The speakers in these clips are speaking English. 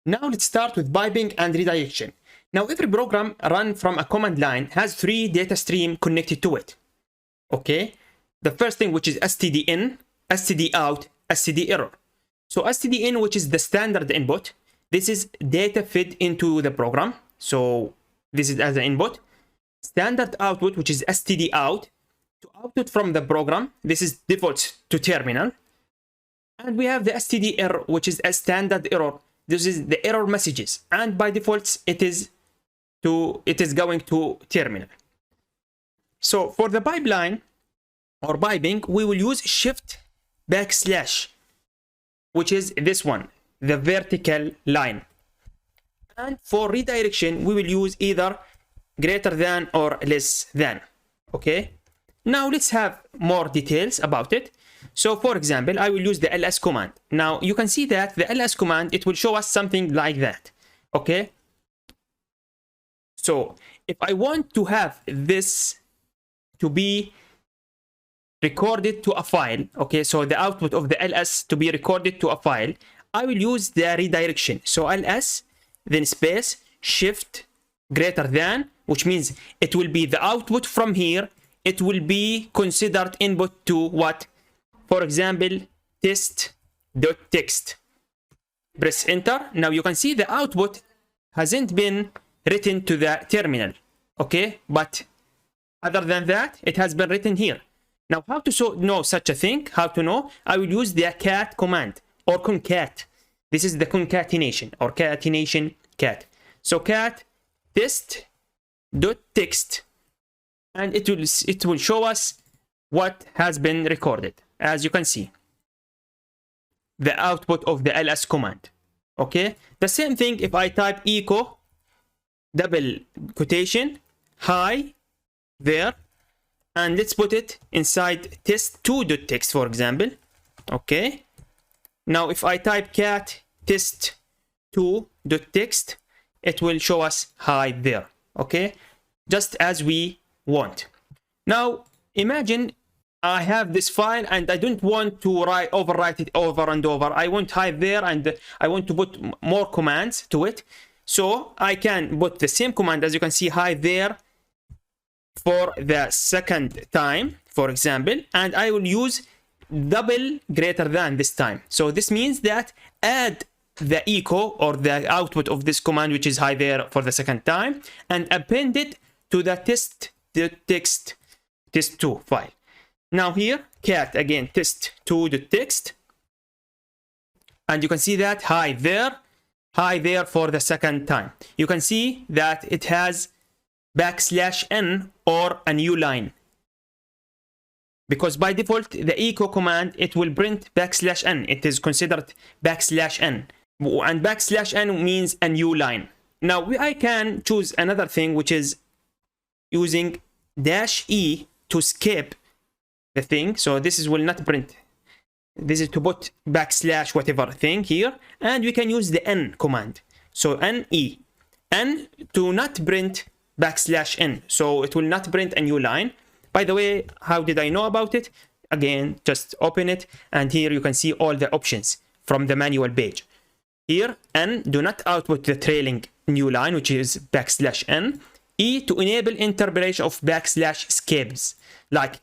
Now let's start with piping and redirection. Now every program run from a command line has 3 data streams connected to it. Okay, the first thing, which is std in, std out, std error. So std in, which is the standard input, this is data fed into the program, so this is as an input. Standard output, which is std out, to output from the program, this is default to terminal. And we have the std error, which is a standard error. This is the error messages, and by default it is going to terminal. So for the pipeline or piping, we will use shift backslash, which is this one, the vertical line. And for redirection, we will use either greater than or less than. Okay, now let's have more details about it. So for example, I will use the ls command. Now you can see that the ls command, it will show us something like that. Okay, so if I want to have this to be recorded to a file, okay, so the output of the ls to be recorded to a file, I will use the redirection. So ls, then space, shift greater than, which means it will be the output from here. It will be considered input to what? For example, test.txt. Press enter. Now you can see the output hasn't been written to the terminal. Okay, but other than that, it has been written here. Now, how to know such a thing? How to know? I will use the cat command or concat. This is the concatenation or catenation cat. So cat test.txt, and it will show us what has been recorded. As you can see, the output of the ls command. Okay, the same thing if I type echo double quotation hi there, and let's put it inside test2.txt, for example. Okay, now if I type cat test2.txt, it will show us hi there. Okay, just as we want. Now imagine I have this file and I don't want to overwrite it over and over. I want hi there and I want to put more commands to it. So I can put the same command, as you can see, hi there, for the second time, for example, and I will use double greater than this time. So this means that add the echo or the output of this command, which is hi there, for the second time, and append it to the test2 file. Now here, cat again test2.txt, and you can see that hi there for the second time. You can see that it has \n or a new line, because by default the echo command, it will print \n. It is considered \n, and \n means a new line. Now I can choose another thing, which is using -e to skip the thing. So this is will not print. This is to put / whatever thing here, and we can use the n command. So ne, n to not print \n, so it will not print a new line. By the way, how did I know about it? Again, just open it, and here you can see all the options from the manual page. Here, n, do not output the trailing new line, which is \n. E, to enable interpolation of / skips, like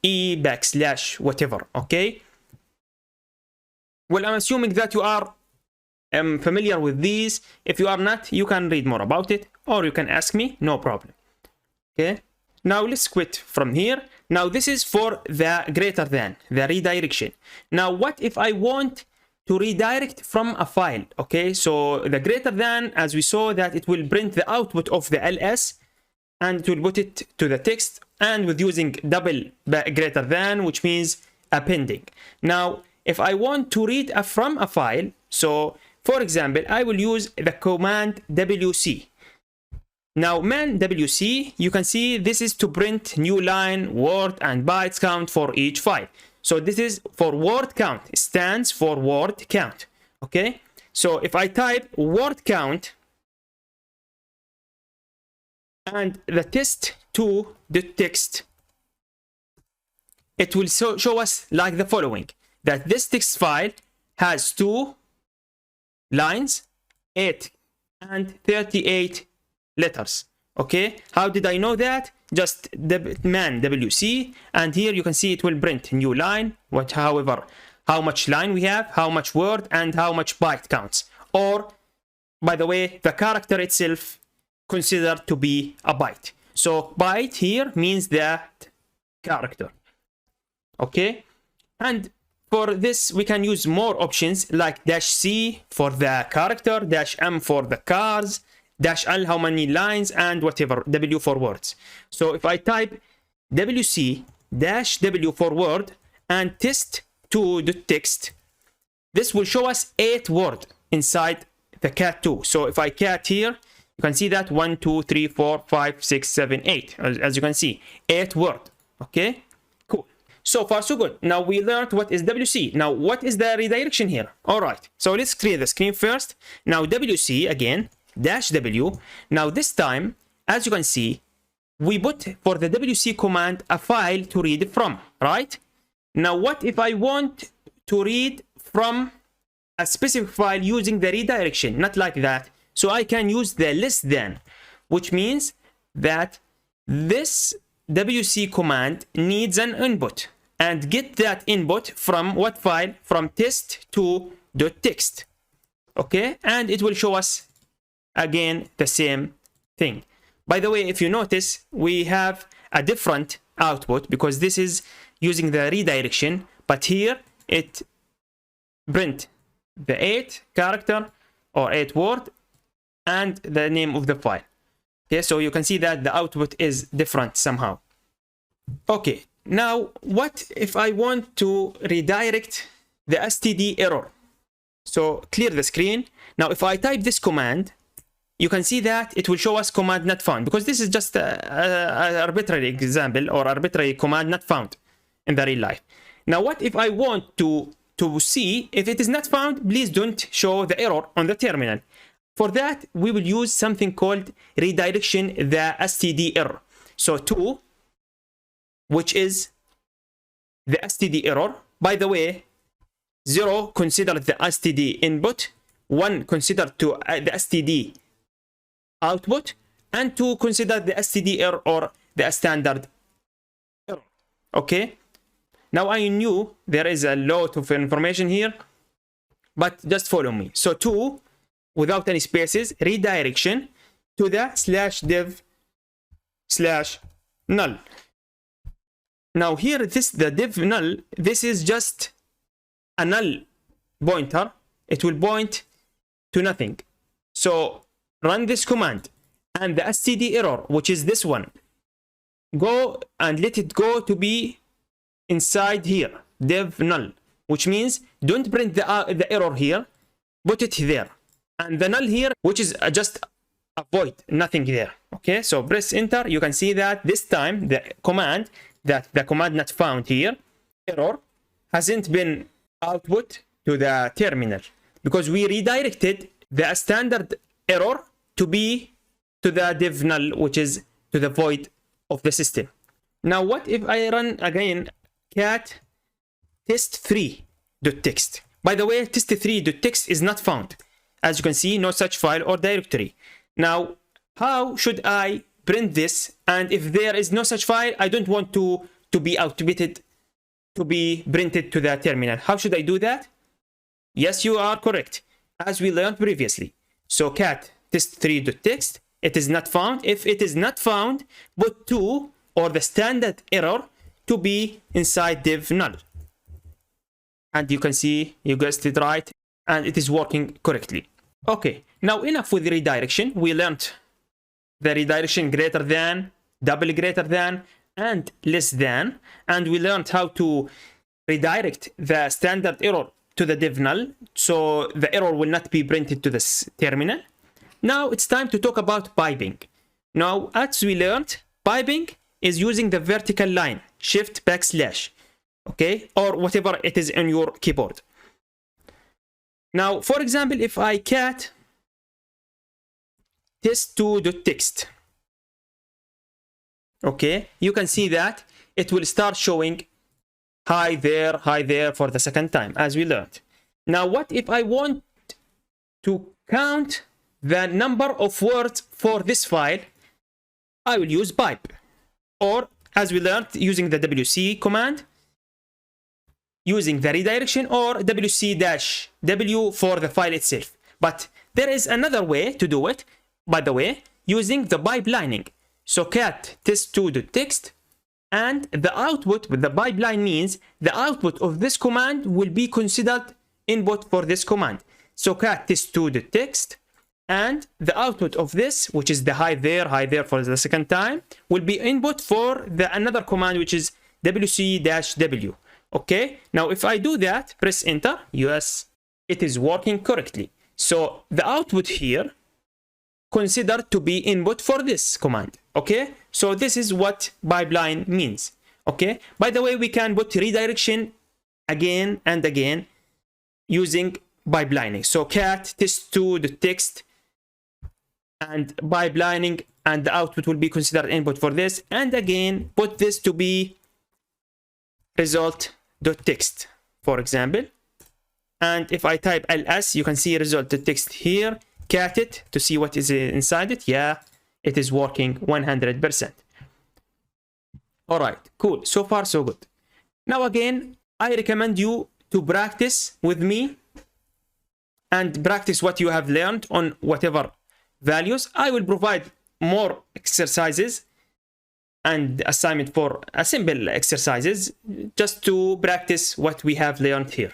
/e, whatever. Okay, well, I'm assuming that you are familiar with these. If you are not, you can read more about it, or you can ask me, no problem. Okay, now let's quit from here. Now this is for the greater than, the redirection. Now what if I want to redirect from a file? Okay, so the greater than, as we saw, that it will print the output of the ls, and it will put it to the text, and with using double greater than, which means appending. Now if I want to read from a file, so for example, I will use the command wc. Now man wc, you can see this is to print new line, word, and bytes count for each file. So this is for word count, it stands for word count. Okay, so if I type word count and the test2.txt, it will show us like the following, that this text file has 2 lines, 8 and 38 letters. Okay, how did I know that? Just the man WC, and here you can see it will print new line, however, how much line we have, how much word, and how much byte counts. Or, by the way, the character itself considered to be a byte. So byte here means that character. Okay, and for this we can use more options like -C for the character, -M for the cars, -L how many lines, and whatever, W for words. So if I type WC -W for word and test2.txt, this will show us 8 words inside the cat2. So if I cat here, you can see that 1, 2, 3, 4, 5, 6, 7, 8. As you can see, 8 words. Okay, cool. So far so good. Now we learned what is WC. Now what is the redirection here? All right, so let's clear the screen first. Now WC again, -W. Now this time, as you can see, we put for the WC command a file to read from, right? Now what if I want to read from a specific file using the redirection? Not like that. So I can use the less than, which means that this WC command needs an input, and get that input from what file? From test2.txt. Okay, and it will show us again the same thing. By the way, if you notice, we have a different output because this is using the redirection, but here it print the 8 character or 8 word and the name of the file. Okay, so you can see that the output is different somehow. Okay, now what if I want to redirect the std error? So clear the screen. Now if I type this command, you can see that it will show us command not found, because this is just an arbitrary example or arbitrary command not found in the real life. Now what if I want to see if it is not found? Please don't show the error on the terminal. For that, we will use something called redirection the std error. So 2, which is the std error. By the way, 0 considered the std input, 1 considered to the std output, and 2 considered the std error or the standard error. Okay, now I knew there is a lot of information here, but just follow me. So 2 without any spaces, redirection to the /dev/null. Now here, the div null, this is just a null pointer. It will point to nothing. So run this command, and the std error, which is this one, go and let it go to be inside here, div null, which means don't print the error here, put it there, and the null here, which is just a void, nothing there. Okay, so press enter. You can see that this time the command not found here, error, hasn't been output to the terminal because we redirected the standard error to be to the div null, which is to the void of the system. Now what if I run again cat test3.txt? By the way, test3.txt is not found. As you can see, no such file or directory. Now how should I print this? And if there is no such file, I don't want to be outputted, to be printed to the terminal. How should I do that? Yes, you are correct, as we learned previously. So cat test3.txt, it is not found. If it is not found, put 2 or the standard error to be inside div null. And you can see you guessed it right, and it is working correctly. Okay, now enough with the redirection. We learned the redirection greater than, double greater than, and less than, and we learned how to redirect the standard error to the div null, so the error will not be printed to this terminal. Now it's time to talk about piping. Now, as we learned, piping is using the vertical line, shift \, okay, or whatever it is in your keyboard. Now, for example, if I cat test2.txt, okay, you can see that it will start showing hi there for the second time, as we learned. Now, what if I want to count the number of words for this file, I will use pipe. Or, as we learned, using the WC command, using the redirection, or WC-W for the file itself. But there is another way to do it, by the way, using the pipelining. So cat test2.txt, and the output with the pipeline means the output of this command will be considered input for this command. So cat test2.txt, and the output of this, which is the hi there for the second time, will be input for the another command, which is WC-W. Okay, now if I do that, press enter, yes, it is working correctly. So the output here considered to be input for this command. Okay, so this is what pipeline means. Okay, by the way, we can put redirection again and again using pipelining. So cat test2.txt and pipelining, and the output will be considered input for this, and again put this to be result.txt, for example. And if I type ls, you can see result.txt here, cat it to see what is inside it. Yeah, it is working 100%. All right, cool. So far, so good. Now again, I recommend you to practice with me and practice what you have learned on whatever values. I will provide more exercises and assignment for simple exercises just to practice what we have learned here.